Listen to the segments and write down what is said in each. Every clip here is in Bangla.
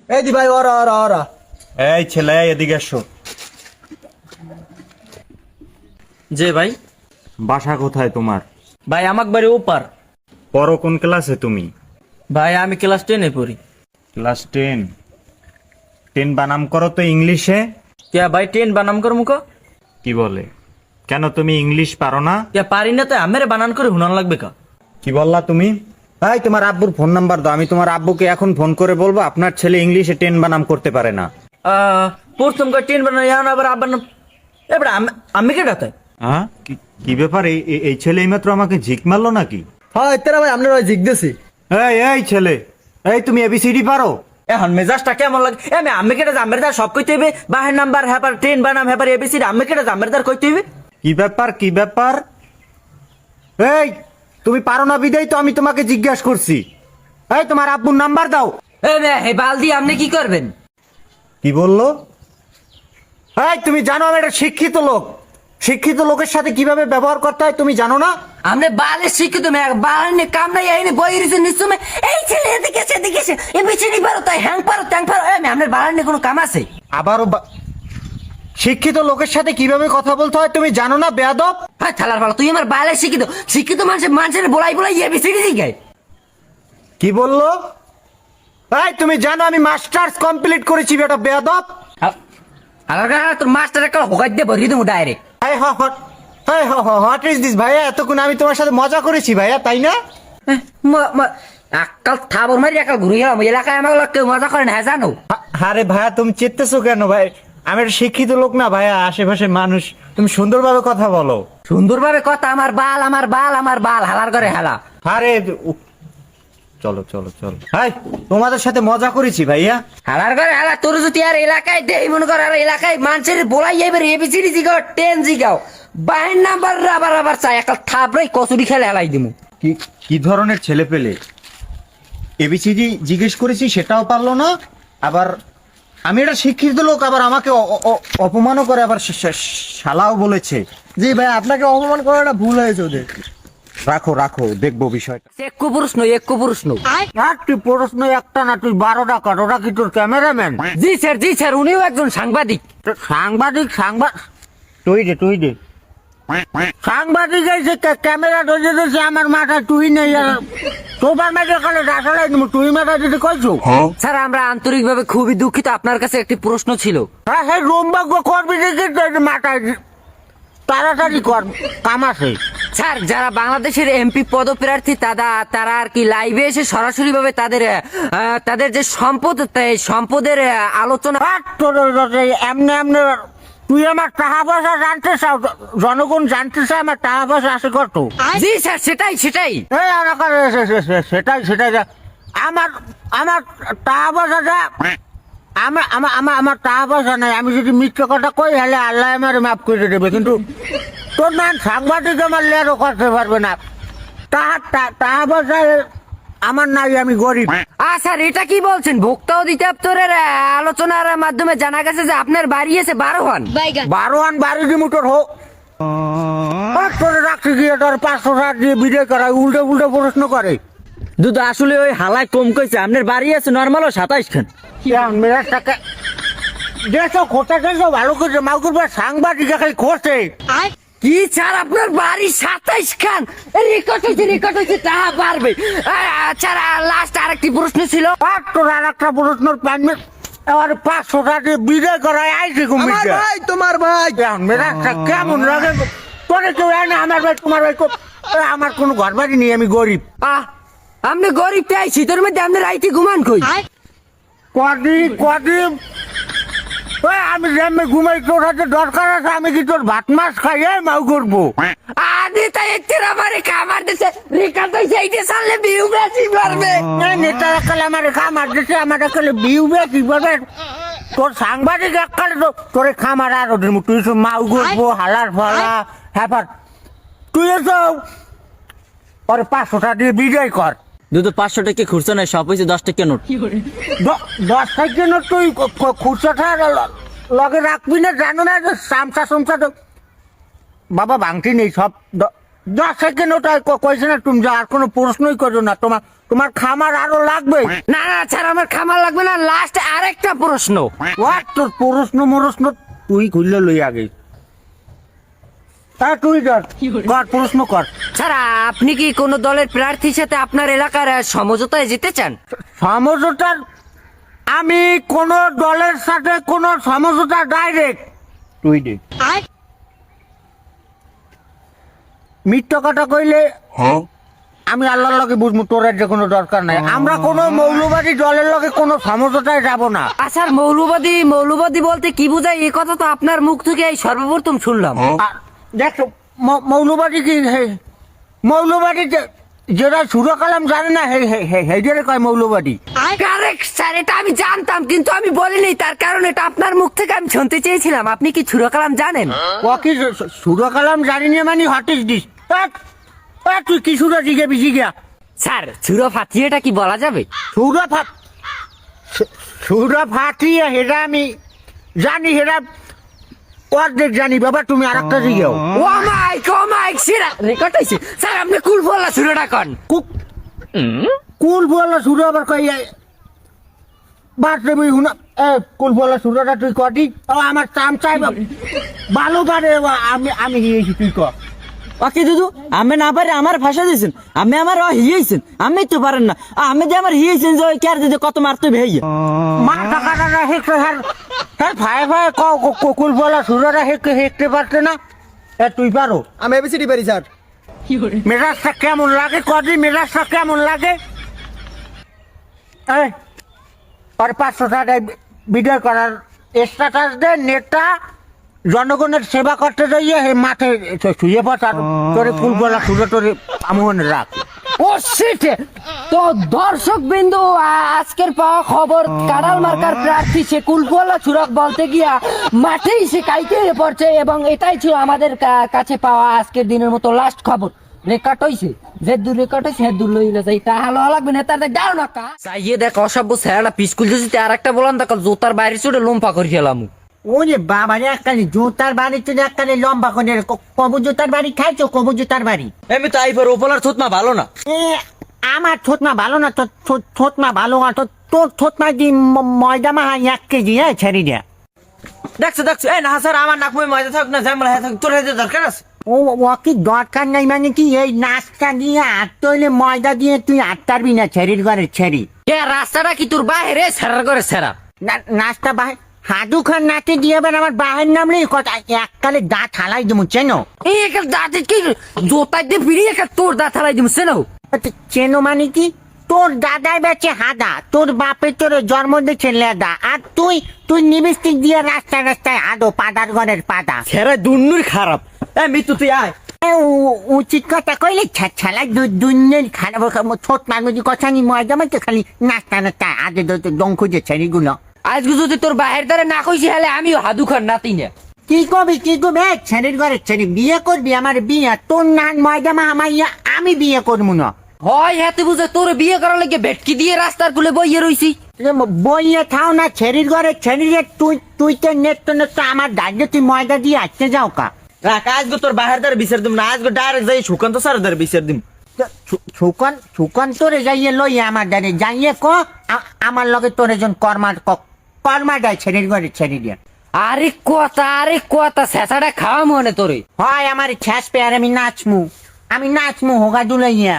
এই দি ভাই ওরা ওরা ওরা এই ছেলে এদিকে এসো। যে ভাই, বাসা কোথায় তোমার? ভাই আমাক বাড়ি ওপার। পড়ো কোন ক্লাসে তুমি? ভাই আমি ক্লাস 10-এ পড়ি। ক্লাস 10। 10 বানাম করো তো ইংলিশে। কে ভাই 10 বানাম কর মুখো? কি বলে? কেন তুমি ইংলিশ পারো না? কে পারি না তো আমের বানান করে হুনান লাগবে কা? কি বললা তুমি? ভাই তোমার আব্বুর ফোন নাম্বার দাও, আমি তোমার আব্বুকে এখন ফোন করে বলবো আপনার ছেলে ইংলিশে 10 বানাম করতে পারে না। প্রথম করে 10 বানান এখন আবার আবার এবার আমি কে ডাতে? হ্যাঁ কি ব্যাপার? এই ছেলে এইমাত্র আমাকে ঝিক মারলো নাকি? হয় তেরা ভাই আপনারা জিজ্ঞেসি। এই ছেলে, এই তুমি এবিসিডি পারো? এখন মেজাজটা কেমন লাগে? আমি কেটে জামের দার সব কইতে হইবে, বাহের নাম্বার হ্যাপার 10 বানাম হ্যাপার এবিসি আমি কেটে জামের দার কইতে হইবে। কি ব্যাপার? এই তুমি পারো না বিদায় তো আমি তোমাকে জিজ্ঞাসা করছি। এই তোমার আব্বুর নাম্বার দাও। হে বালদি আপনি কি করবেন? কি বললো? এই তুমি জানো আমি একটা শিক্ষিত লোক, শিক্ষিত লোকের সাথে কিভাবে ব্যবহার করতে হয় তুমি জানো না? আমনে বালে শিক্ষিত মে বালে কাম নাই আইনে বই রিছে নিসুমে এই ছেলে এদিকে এসে এ বিচিনি পারো তাই হ্যাং পারো ট্যাং পারো আমি আমনের বালে কোনো কাম আছে? আবারও শিক্ষিত লোকের সাথে কিভাবে কথা বলতে হয় তুমি জানো না বেয়াদব? হ্যাঁ থালার বালা তুই আমার বালে শিক্ষিত মানুষের বলাই এ বিচিনি দিগাই। কি বললো? এই তুমি জানো আমি মাস্টার্স কমপ্লিট করেছি বেটা বেয়াদব। আমার কাছে তোর মাস্টার একটা হোকাই দিয়ে ভরিয়ে দেবো ডাইরেক্ট। হোয়াট ইজ দিস ভাইয়া? এতক্ষণ আমি তোমার সাথে মজা করেছি ভাইয়া, তাই না? আকাল থাবর মারি একাল ঘুরে গেলাম এলাকায় আমার কেউ মজা করে না জানো? আরে ভাইয়া তুমি চেতেছো কেন ভাই? আমি একটা শিক্ষিত লোক না ভাইয়া, আশেপাশে মানুষ, তুমি সুন্দরভাবে কথা বলো। সুন্দরভাবে কথা আমার বাল হালার করে হালা। আরে চলো হাই তোমাদের সাথে মজা করেছি ভাইয়া। হালার করে হালা তোর যদি আর এলাকায় দেই মনে কর আর এলাকায় মানুষের বলাই যাইবে এবিসিডি জিগাও 10 জিগাও বাহির নাম্বার আবার চাই একটা থাপড়াই কচুরি খেলে হেলাই দিমু। কি ধরনের ছেলে পেলে? এবিসিডি জিজ্ঞেস করেছি সেটাও পারলো না, আবার আমি একটা শিক্ষিত লোক আবার আমাকে অপমানও করে, আবার শালাও বলেছে। জি ভাই আপনাকে অপমান করাটা ভুল হয়েছে ওদের। রাখো দেখবো বিষয়টা। একটু প্রশ্ন তুই প্রশ্ন একটা না তুই 12টা কর। ওটা কি তোর ক্যামেরাম্যান? জি স্যার উনিও একজন সাংবাদিক। তুই দে সাংবাদিক এসে ক্যামেরা ধরে দিয়েছে আমার মাথা, তুই নেই তোবার মাঝে কালে ডাসালাই তুই মাথা দিতে কইছো? স্যার আমরা আন্তরিকভাবে খুবই দুঃখিত, আপনার কাছে একটি প্রশ্ন ছিল। হ্যাঁ সেই রোমবাগ করবি দেখে মাথায় তাড়াতাড়ি কর, কাম আছে। স্যার যারা বাংলাদেশের এমপি পদপ্রার্থী তারা আর কি লাইভে এসে সরাসরি ভাবে তাদের যে সম্পদের আলোচনা। এমনি তুই আমার টাকা পয়সা জানতে চাও? জনগণ জানতে চায় আমার টাকা পয়সা আছে কত? জি স্যার সেটাই সেটাই আমার টাকা পয়সা যা আমার টাকা পয়সা নাই। আমি যদি মিথ্যে কথা কই হলে আল্লাহ আমার মাফ করে দেবে, কিন্তু তোর না সাংবাদিক আমার লেরও করতে পারবে না। টাকা পয়সা আমার নাই, আমি গরিব। স্যার এটা কি বলছেন? ভোক্তা অধিদপ্তরের আলোচনার মাধ্যমে জানা গেছে যে আপনার বাড়ি আছে 12 বাড়ি দিমুটোর হোক তোর রাখতে গিয়ে তোর 500 টাকা দিয়ে বিদায় করা উল্টো প্রশ্ন করে। দুধ আসলে ওই হালাই কম কইছে, আপনার বাড়ি আছে নরমাল 27 খান। ভালো করে মাউকুর সাংবাদিক খালি খোঁজে কি স্যার আপনার বাড়ি 27 খান? রেকর্ড হয়েছে তা পারবে। স্যার লাস্ট আরেকটি প্রশ্ন ছিল। তোর আর একটা প্রশ্নের পাইনি আর 500 টাকা দিয়ে বিদায় করায় আইসি আমার ভাই তোমার ভাই কেমন লাগে তোরে? কেউ না আমার ভাই তোমার ভাই আমার কোনো ঘর বাড়ি নেই, আমি গরিব। আপনি গরিব তাই শীতের মধ্যে আপনার রাইতে ঘুমান কই? কদিন আমি ঘুমাই, তোর হাতে দরকার আছে? আমি কি তোর ভাত মাছ খাইয়ে মাউ করবো? আরে তাই একটি আমারে খাবার দিছে রেকর্ড হইছে এইটা সালে ভিউ বেশি পারবে। নেতা কালে আমার খামার দিছে, আমার কালে ভিউ বেশি পারবে। তোর সাংবাদিক এককালে তোরে খামার আর ওদের তুই মাউ করবো হালার ফলা হ্যাপার তুই এসো ওর 500 টাকা দিয়ে বিজয় কর। দুধ 500 টাকা খুচরা নাই, সব হয়েছে 10 টাকা নোট। 10 টাকা নোট তুই খুচরা লগে রাখবি না? জানো না যে সামসা তো বাবা ভাঙতি নেই, সব 10 সেকেন্ড ওটাই কইছে না তুমি, আর কোনো প্রশ্নই করো না। তোমার খামার আরো লাগবে? না না স্যার, আমার খামার লাগবে না, লাস্ট আরেকটা প্রশ্ন। হোয়াট তোর প্রশ্ন তুই খুললে লই আগে। তুই কর প্রশ্ন কর। স্যার, আপনি কি কোন দলের প্রার্থীর সাথে আপনার এলাকার সমঝোতায় যেতে চান? সমঝোতার আমি কোন দলের সাথে কোন সমঝোতা ডাইরেক্ট তুই দে। মিথ্যা কথা কইলে আমি আল্লাহর লগে বুঝবো, তোর যে কোনো দরকার নাই। আমরা কোন মৌলবাদী দলের লগে কোনো সমঝোতায় যাব না। স্যার, মৌলবাদী বলতে কি বোঝায় এই কথা তো আপনার মুখ থেকে এই সর্বপ্রথম শুনলাম। দেখ মৌলবাদী কি, মৌলবাদী যেটা সুরা কালাম জানে না হেজারে কয় মৌলবাদী। কারেক্ট স্যার, এটা আমি জানতাম কিন্তু আমি বলিনি, তার কারণ এটা আপনার মুখ থেকে আমি শুনতে চেয়েছিলাম। আপনি কি সুরা কালাম জানেন? ও কি সুরা কালাম জানি না মানে হোয়াট ইজ দিস? তুই কি সুরা শিখা? স্যার, সুরা ফাতিহাটা কি বলা যাবে? সুরা ফাটিয়া হেরা আমি জানি, হেরা অর্ধেক জানি বাবা, তুমি আর একটা শিখাও। ও মাইক সেরা রেকর্ড হইছে। স্যার, আপনি কুল বলা সুরাটা কোন? কুল বলা সুরা আবার কই বাদ দেবি হুনা। কুল বলা সুরাটা তুই কটি? ও আমার চাম চাই ভালো পারে, আমি হিয়েছি, তুই ক। ওকে দুদু, আমি না পারে আমার ভাষা দিয়েছেন, আমি আমার হিয়েছেন, আমি তো পারেন না। আমি যে আমার হিয়েছেন যে ওই ক্যার দিতে কত মারতে ভেয়ে মাথা কাটা হেঁকতে হ্যাঁ ফায়ে কুল বলা সুরাটা হেঁকতে পারছে না। তুই পারো? আমি এবিসিডি পারি স্যার। মেজাজটা কেমন লাগে কদি? মেজাজটা কেমন লাগে? আর 500 টাকায় ভিডিও করার স্ট্যাটাস দে, নেতা জনগণের সেবা করতে যাইয়ে মাঠে শুয়ে পড়ার তোরে ফুল বলা সুরে তোরে আমন রাখ। ও শিট! তো দর্শক বিন্দু, আজকের পাওয়া খবর, কাড়াল মার্কার প্রার্থী সে কুলফলা সুরক বলতে গিয়া মাঠেই সে কাইতে হয়ে পড়ছে, এবং এটাই ছিল আমাদের কাছে পাওয়া আজকের দিনের মতো লাস্ট খবর। রেকর্ড হইছে, যে দূর রেকর্ড হইছে হে দূর লইলে যাই, তা হালো লাগবে না, তার দাও না কা চাইয়ে দেখ। অসভ্য ছেড়া পিসকুল যদি আর একটা বলাম তাকে জোতার বাইরে চড়ে লম্পা করে খেলাম। ওরে বাবা রে, একটা জুতার বাড়ি তো একটা লম্বা করে কবু জুতার বাড়ি খাইছো? কবু জুতার বাড়ি আমি তো আইবার ওপলার থুতমা ভালো না। আমার থোতমা ভালো না, থোতমা ভালো না, তোর থোতমা দি ময়দা মাহা 1 কেজি ছেড়ে দেয়া। দেখছো এই না স্যার, আমার নাক মুই মজা থাক না ঝামেলা হয়ে থাক, তোর হেতে দরকার আছে? ও কি দরকার নাই মানে কি? এই নাস্তা দিয়ে আটতে হইলে ময়দা দিয়ে তুই আটতারবি না ছেড়ির ঘরে ছেড়ি। রাস্তাটা কি তোর বাইরে ছেড়ার করে ছেড়া? নাস্তা বাহির হাদু খান নাতে দিয়ে আমার বাহির নামলে কথা এককালে দাঁত হালাই দেবো, চেনো? এই একটা দাঁতে কি জোতার দিয়ে ফিরিয়ে একটা তোর দাঁত হালাই দিব, চেনো? চেনো মানে কি? তোর দাদাই বেচে হাদা, তোর বাপে তোর জন্ম দিয়েছে লেদা, আর তুই লিপস্টিক দিয়ে রাস্তায় হাদো পাদার ঘরের পাদা। ছেড়ে দুন্নুর খারাপ। মৃত্যু তুই আয়। উচিত কথা কইলে ছালাই দুনিয়ার খারাপ ছোট মানুষ কথা নি ময়দা মাঝে খালি নাস্তা আগে দং খুঁজে ছেড়িগুলো। আজকে যদি তোর বাহির দ্বারা না কইছি হলে আমিও হাদু খান নাতি না। কি কবি ছেড়ির ঘরে ছেড়ি বিয়ে করবি? আমার বিয়ে তোর নান ময়দা মা আমাইয়া আমি বিয়ে করবো না। হয় হাতে বুঝে তোর বিয়ে করার লাগে ভেটকি দিয়ে রাস্তার কুলে বইয়ে রইছি। বইয়ে থাও না ছেড়ির ঘরে ছেড়িয়ে তুই তো নেট আমার দাঁড়িয়ে তুই ময়দা দিয়ে আসতে যাও কা। রাখ, আজকে তোর বাহির দ্বারা বিচার দিম না, আজকে ডাইরেক্ট যাই সুকান্ত স্যার দ্বারা বিচার দিম। সুকন তোরে যাইয়ে লইয়া আমার দাঁড়িয়ে যাইয়ে আমার লগে তোর একজন কর্মা দেয় ছেড়ির ঘরে ছেড়ে দিয়ে। আরে কথা শেষাটা খাওয়া মনে তোরে হয় আমার ছেস পে আর আমি নাচমু হোগা দুলাইয়া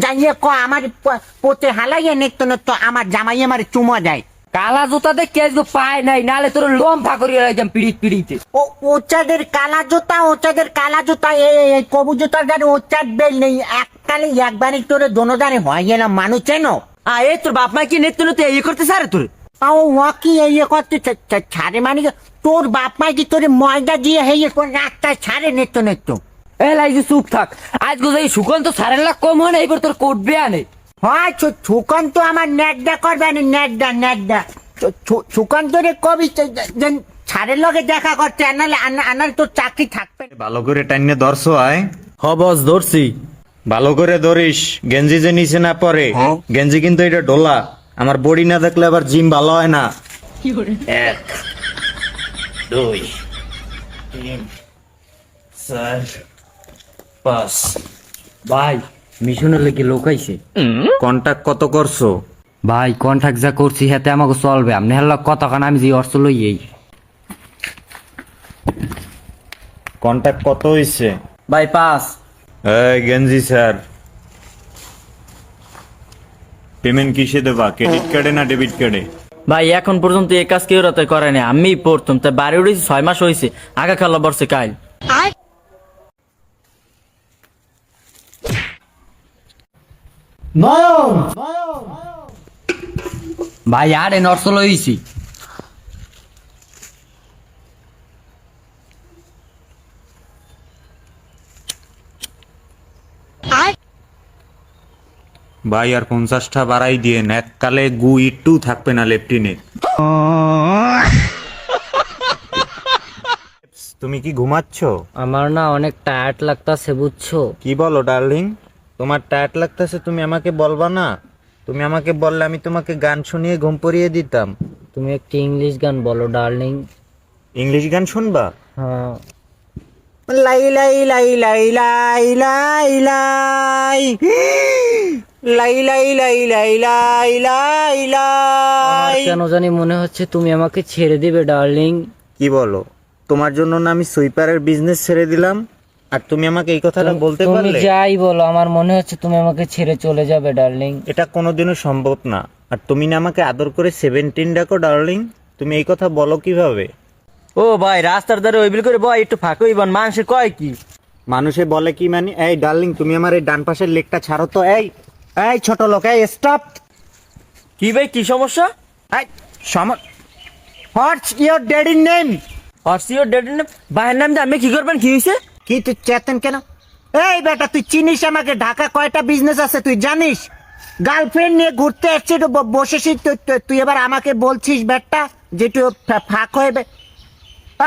যাইয়ে আমার পোতে হালাইয়া নেত্য আমার জামাই আমার চুমা দেয়। কালা জুতা দেখে আজকে পায় নাই, নালে তোর লম্ফা করিয়ে রাখতাম পিড়িতে। ওচাদের কালা জুতা এই কবু জুতার গাড়ি ওচার বেল নেই, একবারই তোর দোনোদারে হয়ে গেলাম মানুষ, চেনো? এই তোর বাপ মা কি নেত্য নতে ইয়ে করতে স্যার তোর? কি ইয়ে করতে ছাড়ে মানে তোর বাপ মা কি তোর ময়দা দিয়ে হেয়ে রাস্তায় ছাড়ে নেত্য? এলাই যে চুপ থাক, আজকে যাই সুকান্ত সারের লাখ কম হয় না, এবার তোর কোটবে আনে। হয় সুকান তো আমার নেড্ডা করবে না, নেড্ডা সুকান তোরে কবি ছাড়ের লগে দেখা করতে আনার তোর চাকরি থাকবে। ভালো করে টাইনে ধরছো আয়। বস ধরছি। ভালো করে ধরিস, গেঞ্জি যে নিচে না পরে। গেঞ্জি কিন্তু এটা ডোলা, আমার বডি না দেখলে আবার জিম ভালো হয় না। 1 2 3 4 বাস ভাই মিশনের লেগে লোকাইছে। কন্টাক্ট কত করছো? ভাই কন্ট্রাক্ট যা করছি হাতে আমাকে চলবে, আপনি হেল্লা কতক্ষণ আমি যে অর্থ লইয়েই। কন্টাক্ট কত হইছে? ভাই 5। এই গেঞ্জি স্যার, পেমেন্ট কিসে দেবা? ক্রেডিট কার্ডে না ডেবিট কার্ডে? ভাই এখন পর্যন্ত এই কাজ কেউ রাতে করে না, আমি পড়তাম তাই বাড়ি উঠেছি 6 মাস হয়েছে, আগা খেলা বসছে কাল। নয়ন ভাই আরে নর্স লইছি। ভাই আর 50টা বাড়াই দিয়ে এককালে গু ইট্টু থাকবে না লেফটিনে। তুমি কি ঘুমাচ্ছ? আমার না অনেক টায়ার্ড লাগতাছে বুঝছো। কি বলো ডার্লিং? তোমার টায়ার্ড লাগতেছে, তুমি আমাকে বলবা না? তুমি আমাকে বললে আমি তোমাকে গান শুনিয়ে ঘুম পাড়িয়ে দিতাম। তুমি একটি ইংলিশ গান বলো ডার্লিং। ইংলিশ গান শুনবা? হ্যাঁ। লাই লাই লাই লাই লাই লাই লাই লাই লাই লাই লাই লাই লাই আমার লাই। কেন জানি মনে হচ্ছে তুমি আমাকে ছেড়ে দিবে ডার্লিং। কি বলো? তোমার জন্য না আমি সুইপারের বিজনেস ছেড়ে দিলাম, আর তুমি আমাকে এই কথাটা বলতে তুমি পারলে? যাই বলো আমার মনে হচ্ছে তুমি আমাকে ছেড়ে চলে যাবে ডার্লিং। এটা কোনোদিনও সম্ভব না। আর তুমি না আমাকে আদর করে 17 ডাকো ডার্লিং, তুমি এই কথা বলো কিভাবে? ও ভাই রাস্তার ধারে ওই বিল করে বয় একটু ফাঁকা হইবান, মানুষে কয় কি? মানুষে বলে কি মানে? এই ডার্লিং তুমি আমার এই ডান পাশের লেগটা ছাড়ো তো। এই এই ছোট লোক, এই স্টপ। কি ভাই কি সমস্যা? এই হোয়াটস ইওর ড্যাডির নেম? হর্সিও ডেড ভাইয়ের নাম দিয়ে আমি কি করবেন, কি হয়েছে? কি তুই চেতেন কেন? এই বেটা তুই চিনিস আমাকে? ঢাকা কয়টা বিজনেস আছে তুই জানিস? গার্লফ্রেন্ড নিয়ে ঘুরতে আসছিস, বসেছিস তুই এবার আমাকে বলছিস বেটা যে তুই ফাঁক হয়ে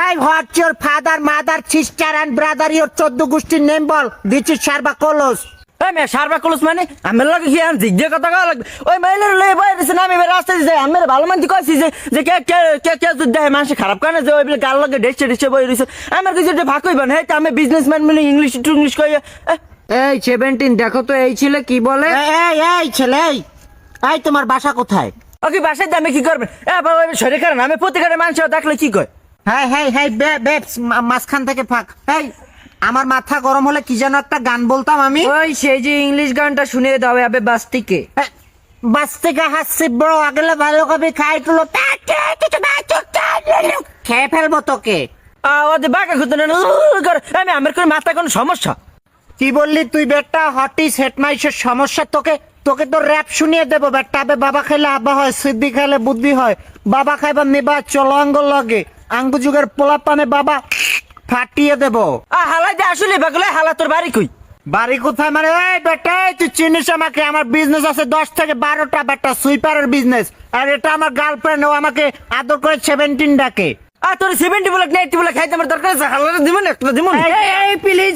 এই what's your father mother sister and brother your 14 গোষ্ঠীর নেম বল। দিচ্ছিস সারবা কলস। এই মেয়ে সারবা কলস মানে আমার লাগে কি আমি জিজ্ঞে কথা কওয়া লাগবে? ওই মহিলার লয়ে বয়ে দিছে না, আমি এবার রাস্তায় যাই আমি ভালো মানছি কইছি যে কে কে কে কে যদি দেয় মানুষ খারাপ কানে যে ওই বলে গাল লাগে ডেসে বই রইছে। আমার কিছু যে ভাগ হইবেন, হ্যাঁ আমি বিজনেসম্যান মানে ইংলিশ টু ইংলিশ কই। এই 17 দেখো তো এই ছেলে কি বলে। এই এই ছেলে, এই তোমার বাসা কোথায়? ওকে বাসায় দিয়ে আমি কি করবেন? বাবা ওই শরীর কারণ আমি প্রতিকারে মানুষ দেখলে কি কয়? হ্যাঁ হ্যাঁ হ্যাঁ বেবস, মাঝখান থেকে ফাঁক। এই আমার মাথা গরম হলে কি যেন একটা গান বলতাম আমি। ওই সেই যে ইংলিশ গানটা শুনিয়ে দাও আবে বাস্তিকে। বাস থেকে হাসছি বড় আগলে ভালো কবি খাই তুলো খেয়ে ফেলবো তোকে। ওদের বাঁকা খুঁজতে আমি আমার কোনো মাথা কোনো সমস্যা? কি বললি তুই বেটা? হটিস হেডমাইশের সমস্যা তোকে? তোকে তো র্যাপ শুনিয়ে দেবো বেটা। আবে বাবা খাইলে আব্বা হয়, সিদ্ধি খাইলে বুদ্ধি হয়। বাবা খাইবার নিবা চলো আঙ্গুল লাগে, আঙ্গু যুগের পোলা পানে বাবা ফাটিয়ে দেবো। হালাই দে আসলে বাগলে হালা তোর বাড়ি কই? বাড়ি কোথায় মানে? এই বেটা এই তুই চিনিস আমাকে? আমার বিজনেস আছে 10 থেকে 12টা বেটা, সুইপারের বিজনেস। আর এটা আমার গার্লফ্রেন্ড, ও আমাকে আদর করে 17 ডাকে। তোর 70 বলে 80 বলে খাইতে আমার দরকার আছে, হালারে দিবেন একটা দিবেন। এই প্লিজ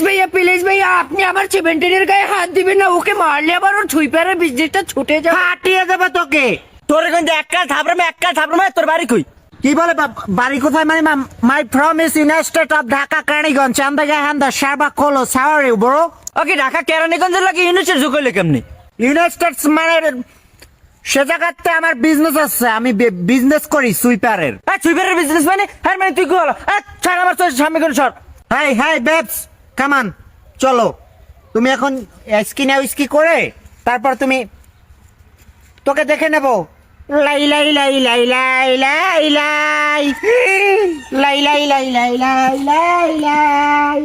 ভাইয়া আপনি আমার 17 গায়ে হাত দিবেন না, ওকে মারলে আবার ওর ছুইপারের বিজনেসটা ছুটে যাবে। ফাটিয়ে দেবে তোকে। তোর কিন্তু এক কাল থাপড়ামে তোর বাড়ি কই? কি বলে বাড়ি কোথায় মানে? My from is in state of Dhaka Keraniganj চান্দাগা হান্দা সারবা কলো সাওয়ারি ব্রো। ওকে ঢাকা কেরানীগঞ্জের লাগে ইউনিসের যোগ হইলে কেমনি? ইউনাইটেড স্টেটস মানে সে জায়গাতে আমার বিজনেস আছে, আমি বিজনেস করি সুইপারের। সুইপারের বিজনেস মানে? হ্যাঁ মানে তুই কি হলো? ছাড় আমার তোর সামনে কোন সর। হাই হাই বেবস কামান চলো। তুমি এখন স্কিন উইস্কি করে তারপর তুমি তোকে দেখে নেব। লাই লাই লাই লাই লাই লাই লাই লাই লাই লাই লাই লাই লাই লাই